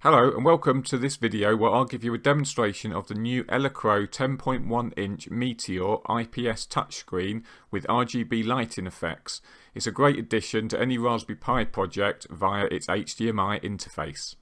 Hello and welcome to this video where I'll give you a demonstration of the new Elecrow 10.1 inch Meteor IPS touchscreen with RGB lighting effects. It's a great addition to any Raspberry Pi project via its HDMI interface.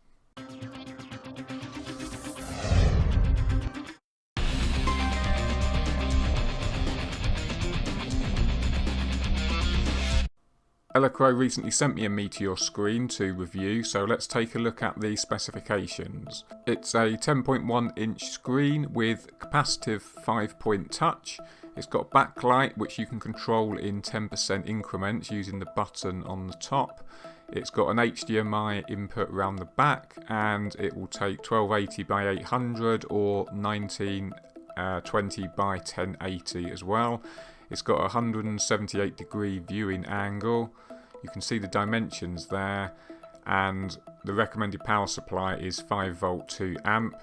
Elecrow recently sent me a Meteor screen to review, so let's take a look at the specifications. It's a 10.1 inch screen with capacitive 5-point touch. It's got backlight which you can control in 10% increments using the button on the top. It's got an HDMI input around the back and it will take 1280 by 800 or 1920 by 1080 as well. It's got a 178-degree viewing angle. You can see the dimensions there, and the recommended power supply is 5 volt 2 amp.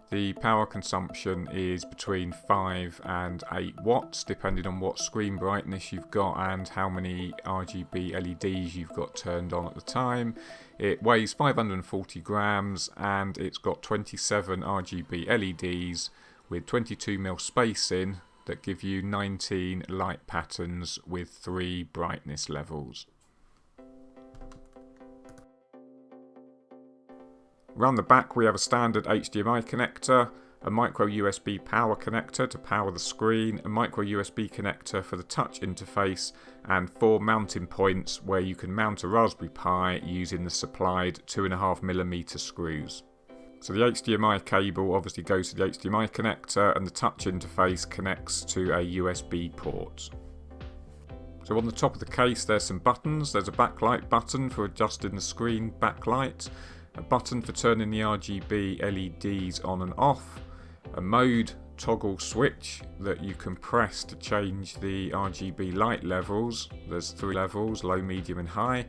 The power consumption is between 5 and 8 watts depending on what screen brightness you've got and how many RGB LEDs you've got turned on at the time. It weighs 540 grams and it's got 27 RGB LEDs with 22mm spacing that give you 19 light patterns with 3 brightness levels. Around the back we have a standard HDMI connector, a micro USB power connector to power the screen, a micro USB connector for the touch interface, and 4 mounting points where you can mount a Raspberry Pi using the supplied 2.5mm screws. So the HDMI cable obviously goes to the HDMI connector and the touch interface connects to a USB port. So on the top of the case there's some buttons. There's a backlight button for adjusting the screen backlight, a button for turning the RGB LEDs on and off, a mode toggle switch that you can press to change the RGB light levels. There's 3 levels, low, medium and high,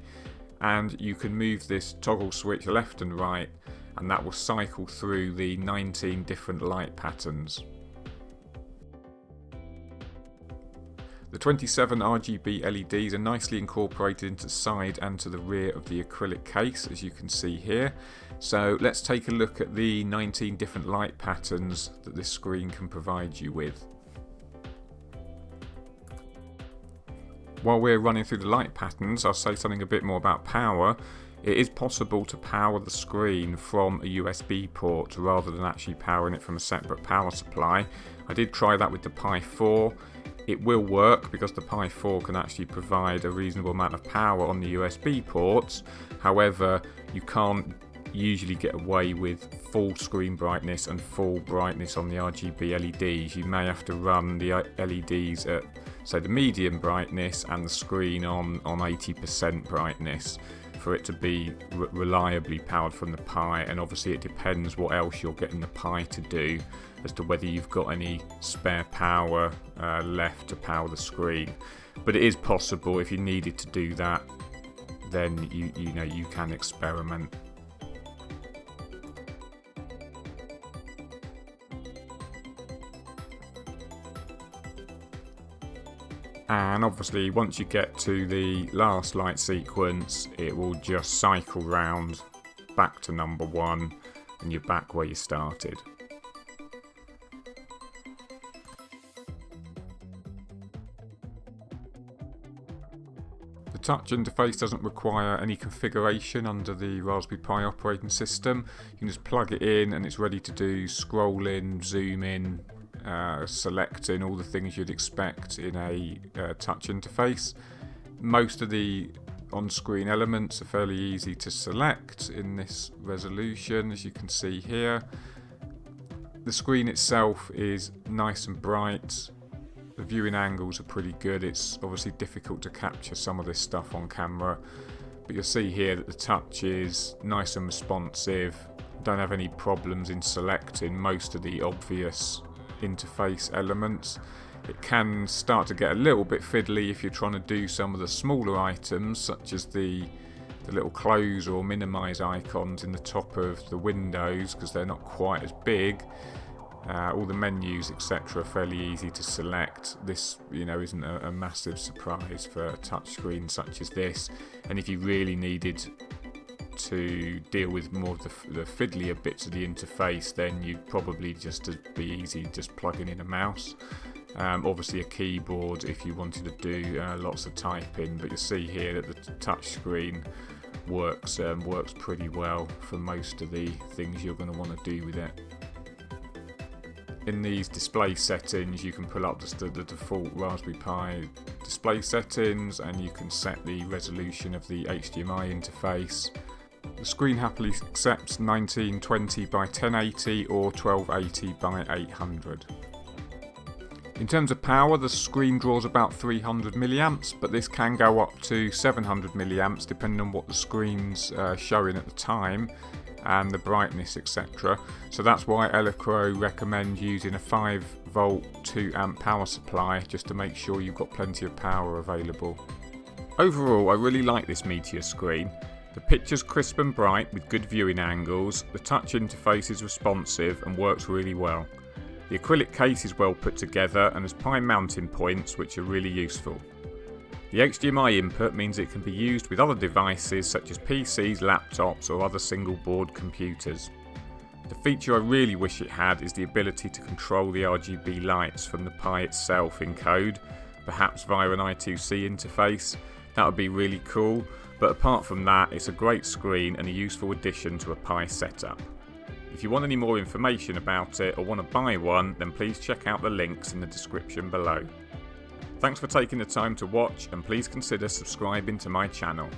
and you can move this toggle switch left and right and that will cycle through the 19 different light patterns. The 27 RGB LEDs are nicely incorporated into the side and to the rear of the acrylic case, as you can see here. So let's take a look at the 19 different light patterns that this screen can provide you with. While we're running through the light patterns, I'll say something a bit more about power. It is possible to power the screen from a USB port rather than actually powering it from a separate power supply. I did try that with the Pi 4. It will work because the Pi 4 can actually provide a reasonable amount of power on the USB ports. However, you can't usually get away with full screen brightness and full brightness on the RGB LEDs. You may have to run the LEDs at, say, the medium brightness and the screen on 80% brightness for it to be reliably powered from the Pi, and obviously it depends what else you're getting the Pi to do as to whether you've got any spare power left to power the screen. But it is possible. If you needed to do that, then you can experiment. And obviously once you get to the last light sequence, it will just cycle round back to number 1 and you're back where you started. The touch interface doesn't require any configuration under the Raspberry Pi operating system. You can just plug it in and it's ready to do scrolling, zoom in, selecting, all the things you'd expect in a touch interface. Most of the on-screen elements are fairly easy to select in this resolution, as you can see here. The screen itself is nice and bright. The viewing angles are pretty good. It's obviously difficult to capture some of this stuff on camera, but you'll see here that the touch is nice and responsive. Don't have any problems in selecting most of the obvious interface elements. It can start to get a little bit fiddly if you're trying to do some of the smaller items, such as the little close or minimize icons in the top of the windows, because they're not quite as big. All the menus, etc., are fairly easy to select. This, isn't a massive surprise for a touchscreen such as this. And if you really needed to deal with more of the fiddlier bits of the interface, then you'd probably just be easy just plugging in a mouse. Obviously a keyboard if you wanted to do lots of typing, but you'll see here that the touchscreen works pretty well for most of the things you're going to want to do with it. In these display settings you can pull up just the default Raspberry Pi display settings, and you can set the resolution of the HDMI interface. The screen happily accepts 1920 by 1080 or 1280 by 800. In terms of power, the screen draws about 300 milliamps, but this can go up to 700 milliamps depending on what the screen's showing at the time and the brightness, etc. So that's why Elecrow recommend using a 5 volt 2 amp power supply, just to make sure you've got plenty of power available. Overall, I really like this Meteor screen. The picture's crisp and bright with good viewing angles, the touch interface is responsive and works really well. The acrylic case is well put together and has Pi mounting points which are really useful. The HDMI input means it can be used with other devices such as PCs, laptops or other single board computers. The feature I really wish it had is the ability to control the RGB lights from the Pi itself in code, perhaps via an I2C interface. That would be really cool, but apart from that, it's a great screen and a useful addition to a Pi setup. If you want any more information about it or want to buy one, then please check out the links in the description below. Thanks for taking the time to watch, and please consider subscribing to my channel.